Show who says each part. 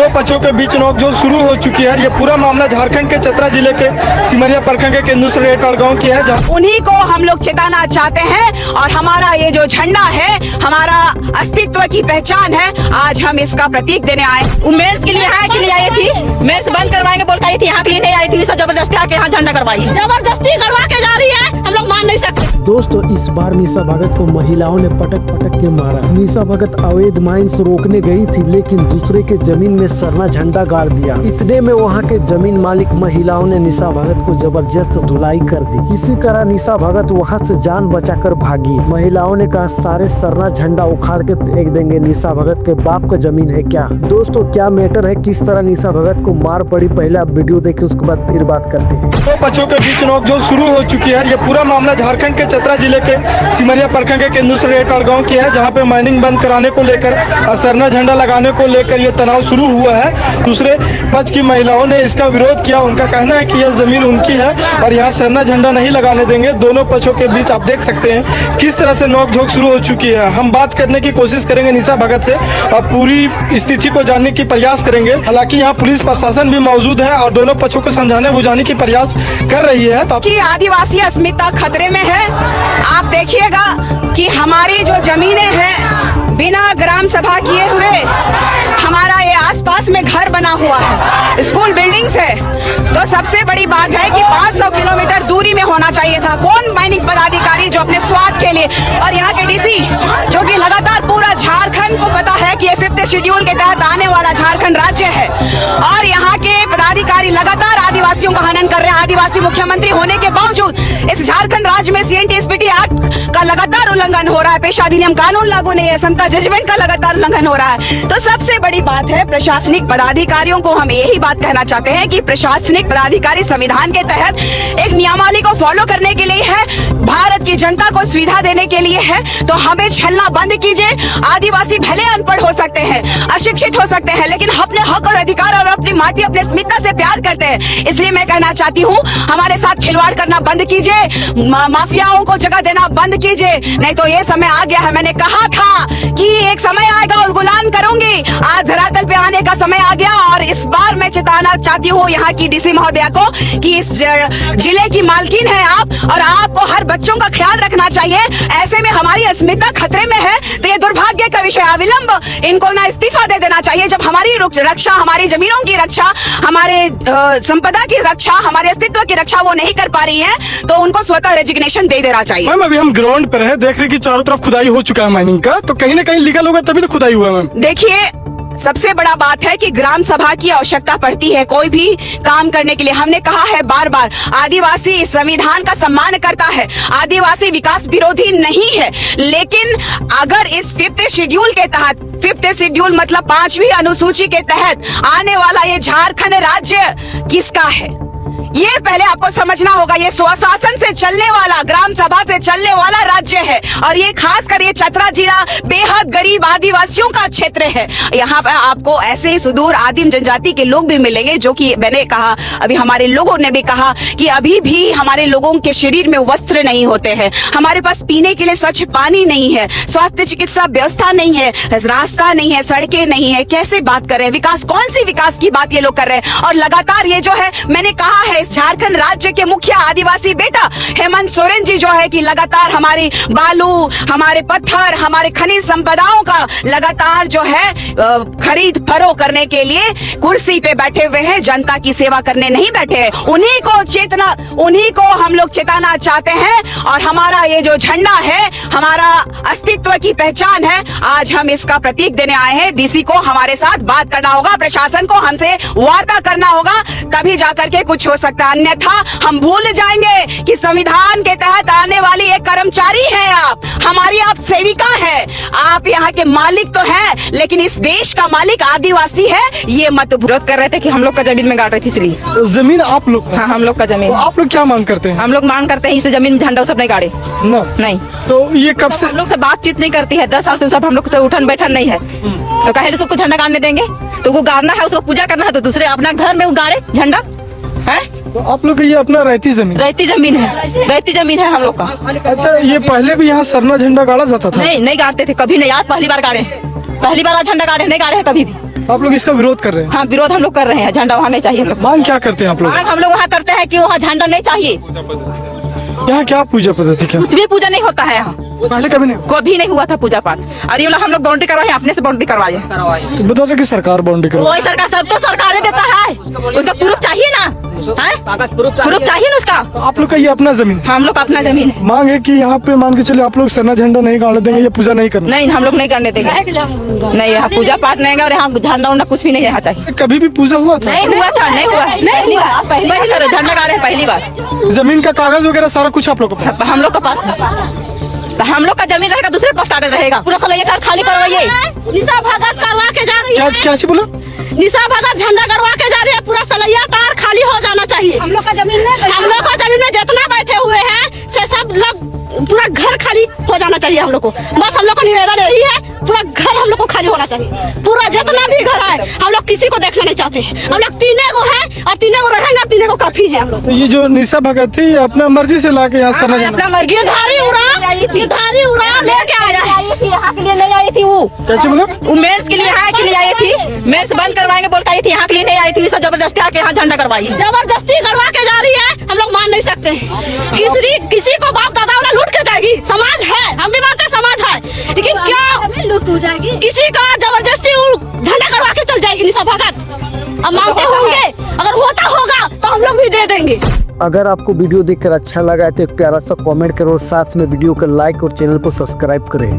Speaker 1: दो पक्षों के बीच नोकझोंक शुरू हो चुकी है। ये पूरा मामला झारखंड के चतरा जिले के सिमरिया प्रखंड के केंदुसरेट गांव की है।
Speaker 2: उन्हीं को हम लोग चेताना चाहते हैं और हमारा ये जो झंडा है हमारा अस्तित्व की पहचान है। आज हम इसका प्रतीक देने आए।
Speaker 3: मेंस के लिए यहाँ के लिए आई थी, मेंस बंद करवाएंगे बोल आई थी, यहाँ के लिए नहीं आई थी। सब जबरदस्ती आके यहाँ झंडा करवाई, जबरदस्ती करवा के जा रही है, हम लोग मान नहीं सकते।
Speaker 4: दोस्तों, इस बार निशा भगत को महिलाओं ने पटक पटक के मारा। निशा भगत अवैध माइंस रोकने गई थी, लेकिन दूसरे के जमीन में सरना झंडा गाड़ दिया। इतने में वहां के जमीन मालिक महिलाओं ने निशा भगत को जबरदस्त धुलाई कर दी। इसी तरह निशा भगत वहां से जान बचाकर भागी। महिलाओं ने कहा सारे सरना झंडा उखाड़ के फेंक देंगे। निशा भगत के बाप का जमीन है क्या? दोस्तों, क्या मैटर है, किस तरह निशा भगत को मार पड़ी, पहले आप वीडियो देखे उसके बाद फिर बात करते हैं।
Speaker 1: दो पक्षों के बीच नोकझोंक शुरू हो चुकी है। ये पूरा मामला झारखंड के चतरा जिले के सिमरिया प्रखंड के केंदुसरेट गांव की है, जहां पे माइनिंग बंद कराने को लेकर और सरना झंडा लगाने को लेकर ये तनाव शुरू हुआ है। दूसरे पक्ष की महिलाओं ने इसका विरोध किया। उनका कहना है कि यह जमीन उनकी है और यहाँ सरना झंडा नहीं लगाने देंगे। दोनों पक्षों के बीच आप देख सकते हैं किस तरह से नोकझोंक शुरू हो चुकी है। हम बात करने की कोशिश करेंगे निशा भगत से और पूरी स्थिति को जानने की प्रयास करेंगे। हालांकि यहाँ पुलिस प्रशासन भी मौजूद है और दोनों पक्षों को समझाने बुझाने की प्रयास कर रही है। तो
Speaker 2: कि आदिवासी अस्मिता खतरे में है। आप देखिएगा कि हमारी जो जमीनें हैं बिना ग्राम सभा किए हुए हमारा ये आसपास में घर बना हुआ है, स्कूल बिल्डिंग्स है। तो सबसे बड़ी बात है कि 500 किलोमीटर दूरी में होना चाहिए था। कौन माइनिंग पदाधिकारी जो अपने स्वार्थ के लिए, और यहाँ के डीसी जो कि लगातार पूरा झारखंड को पता है कि ये 5th शेड्यूल के तहत आने वाला झारखंड राज्य है और यहाँ के पदाधिकारी लगातार आदिवासियों का हनन कर रहे हैं। आदिवासी मुख्यमंत्री होने के बावजूद इस झारखंड राज्य में CNT-SPT एक्ट का लगातार उल्लंघन हो रहा है। पेशा अधिनियम कानून लागू नहीं है, समता जजमेंट का लगातार उल्लंघन हो रहा है। तो सबसे बड़ी बात है प्रशासनिक पदाधिकारियों को हम यही बात कहना चाहते हैं कि प्रशासनिक पदाधिकारी संविधान के तहत एक नियमावली को फॉलो करने के लिए है, भारत की जनता को सुविधा देने के लिए है। तो हमें छलना बंद कीजिए। आदिवासी भले अनपढ़ हो सकते हैं, अशिक्षित हो सकते हैं, लेकिन अपने हक और अधिकार और अपनी माटी अपने अस्मिता से प्यार करते हैं। इसलिए मैं कहना चाहती हूँ हमारे साथ खिलवाड़ करना बंद कीजिए, माफियाओं को जगह देना बंद कीजिए, नहीं तो ये समय आ गया है। मैंने कहा था कि एक समय आएगा और गुलाम करूंगी, आज धरातल पे आने का समय आ गया। और इस बार मैं चेताना चाहती हूँ यहाँ की डीसी महोदया को कि इस जिले की मालकिन है आप और आपको हर बच्चों का ख्याल रखना चाहिए। ऐसे में हमारी अस्मिता खतरे में है तो ये दुर्भाग्य का विषय। अविलंब इनको ना इस्तीफा दे देना चाहिए। जब हमारी रक्षा, हमारी जमीनों की रक्षा, हमारे संपदा की रक्षा, हमारे अस्तित्व की रक्षा वो नहीं कर पा रही है तो उनको स्वतः रेजिग्नेशन दे देना चाहिए।
Speaker 1: मैम, अभी हम ग्राउंड पर है, देख रहे कि चारों तरफ खुदाई हो चुका है माइनिंग का, तो कहीं ना कहीं लीगल होगा तभी तो खुदाई हुआ। मैम
Speaker 2: देखिए, सबसे बड़ा बात है कि ग्राम सभा की आवश्यकता पड़ती है कोई भी काम करने के लिए। हमने कहा है बार बार, आदिवासी संविधान का सम्मान करता है, आदिवासी विकास विरोधी नहीं है। लेकिन अगर इस 5th शेड्यूल के तहत, 5th शेड्यूल मतलब 5वीं अनुसूची के तहत आने वाला ये झारखंड राज्य किसका है, ये पहले आपको समझना होगा। ये स्वशासन से चलने वाला, ग्राम सभा से चलने वाला राज्य है और ये खासकर ये चतरा जिला बेहद गरीब आदिवासियों का क्षेत्र है। यहाँ पर आपको ऐसे सुदूर आदिम जनजाति के लोग भी मिलेंगे जो कि मैंने कहा, अभी हमारे लोगों ने भी कहा कि अभी भी हमारे लोगों के शरीर में वस्त्र नहीं होते हैं, हमारे पास पीने के लिए स्वच्छ पानी नहीं है, स्वास्थ्य चिकित्सा व्यवस्था नहीं है, रास्ता नहीं है, सड़कें नहीं है। कैसे बात कर रहे हैं विकास? कौन सी विकास की बात ये लोग कर रहे हैं? और लगातार ये जो है, मैंने कहा है, इस झारखंड राज्य के मुखिया आदिवासी बेटा हेमंत सोरेन जी जो है कि लगातार हमारी बालू, हमारे पत्थर, हमारे खनिज संपदाओं का लगातार जो है खरीद फरोख्त करने के लिए कुर्सी पे बैठे हुए हैं, जनता की सेवा करने नहीं बैठे हैं। उन्हीं को हम लोग चेताना चाहते हैं और हमारा ये जो झंडा है हमारा अस्तित्व की पहचान है। आज हम इसका प्रतीक देने आए हैं। डीसी को हमारे साथ बात करना होगा, प्रशासन को हमसे वार्ता करना होगा, तभी जाकर के कुछ हो सकता है। अन्यथा हम भूल जाएंगे कि संविधान के तहत आने वाली एक कर्मचारी है आप, हमारी आप सेविका है। आप यहाँ के मालिक तो हैं, लेकिन इस देश का मालिक आदिवासी है, ये मत
Speaker 3: विरोध कर रहे थे कि हम लोग का जमीन में गाड़ रही थी, इसलिए।
Speaker 1: जमीन आप लोग?
Speaker 3: हाँ, हम लोग का जमीन।
Speaker 1: तो आप लोग क्या मांग करते हैं?
Speaker 3: हम लोग मांग करते हैं इस जमीन में झंडा सब नहीं गाड़े। नहीं।
Speaker 1: तो ये कब से
Speaker 3: हम लोग से बातचीत नहीं करती है? 10 साल से सब हम लोग से उठन बैठन नहीं है, तो कहे सबको झंडा गाड़ने देंगे? तो वो गाड़ना है, उसको पूजा करना है, तो दूसरे अपना घर में गाड़े झंडा है।
Speaker 1: तो आप लोग का ये अपना रहती जमीन
Speaker 3: है, रहती जमीन है हम लोग का।
Speaker 1: अच्छा, ये पहले भी यहाँ सरना झंडा गाड़ा जाता था?
Speaker 3: नहीं गाड़ते थे, कभी नहीं। आज पहली बार गाड़े, पहली बार आज झंडा गाड़े, नहीं गाड़े हैं कभी भी।
Speaker 1: आप लोग इसका विरोध कर रहे हैं,
Speaker 3: हाँ विरोध हम लोग कर रहे हैं, झंडा वहाँ नहीं चाहिए हम लोग।
Speaker 1: मांग क्या करते हैं आप लोग?
Speaker 3: मांग हम लोग वहाँ करते हैं कि वहाँ झंडा नहीं चाहिए।
Speaker 1: यहाँ क्या पूजा पद्धति क्या
Speaker 3: कुछ भी पूजा नहीं होता है यहाँ,
Speaker 1: पहले कभी नहीं?
Speaker 3: कभी नहीं हुआ था पूजा पाठ। और ये वाला हम लोग बाउंड्री करवाए, अपने से बाउंड्री करवाए।
Speaker 1: तो बता रहे कि सरकार बाउंड्री करो,
Speaker 3: वही सरकार, सब तो सरकारें देता है, उसका प्रूफ चाहिए ना, प्रूफ चाहिए ना उसका।
Speaker 1: तो आप लोग का ये अपना जमीन,
Speaker 3: हम लोग का अपना जमीन है।
Speaker 1: मांग है कि यहाँ पे मान के चले आप लोग सरना झंडा नहीं गाड़ने देंगे, ये पूजा नहीं करना।
Speaker 3: नहीं हम लोग नहीं करने देंगे, नहीं यहाँ पूजा पाठ नहीं है और यहाँ झंडा उंडा कुछ भी नहीं यहाँ चाहिए।
Speaker 1: कभी भी पूजा हुआ था?
Speaker 3: नहीं हुआ था, नहीं हुआ, पहली बार झंडा गाड़े हैं, पहली बार।
Speaker 1: जमीन का कागज वगैरह सारा कुछ आप लोग को पास?
Speaker 3: हम लोग के पास, हम लोग का जमीन रहेगा, दूसरे के पास कागज रहेगा। पूरा साला ये कार खाली करवाइए।
Speaker 5: निशा भगत करवा के जा रही है,
Speaker 1: क्या बोला?
Speaker 5: निशा भगत झंडा करवा के जा रही है, पूरा सलैया कार खाली हो जाना चाहिए। हम लोग का जमीन में जितना बैठे हुए हैं से सब लोग पूरा घर खाली हो जाना चाहिए हम लोग को। बस हम लोग को निवेदन यही है, पूरा घर हम लोग को खाली होना चाहिए। पूरा जितना भी घर है हम लोग किसी को देखना नहीं चाहते। हम लोग तीने को है और तीने को रहेंगे, तीने को काफी है हम लोग।
Speaker 1: तो ये जो निशा भगत थी अपना मर्जी से ला के यहाँ सरना झंडा,
Speaker 3: अपना मर्जी
Speaker 5: गिरधारी उड़ा लेके आया है।
Speaker 3: यहाँ के लिए नहीं आई थी वो,
Speaker 1: क्या बोला?
Speaker 3: वो मेंस के लिए यहाँ के लिए आई थी, मेंस बंद करवाएंगे बोल के आई थी, यहाँ के लिए नहीं आई थी। सब जबरदस्ती आके यहाँ झंडा करवाई,
Speaker 5: जबरदस्ती करवा के जा रही है, हम लोग मान नहीं सकते। किसी को बाप दादा वाला लूट के जाएगी, समाज है, हम भी मानते समाज है, लेकिन क्या लूट हो जाएगी? किसी का जबरदस्ती झंडा करवा के चल जाएगी निशा भगत। अब मानते होंगे, अगर होता होगा तो हम लोग भी दे देंगे।
Speaker 4: अगर आपको वीडियो देखकर अच्छा लगा है तो एक प्यारा सा कमेंट करो और साथ में वीडियो को लाइक और चैनल को सब्सक्राइब करें।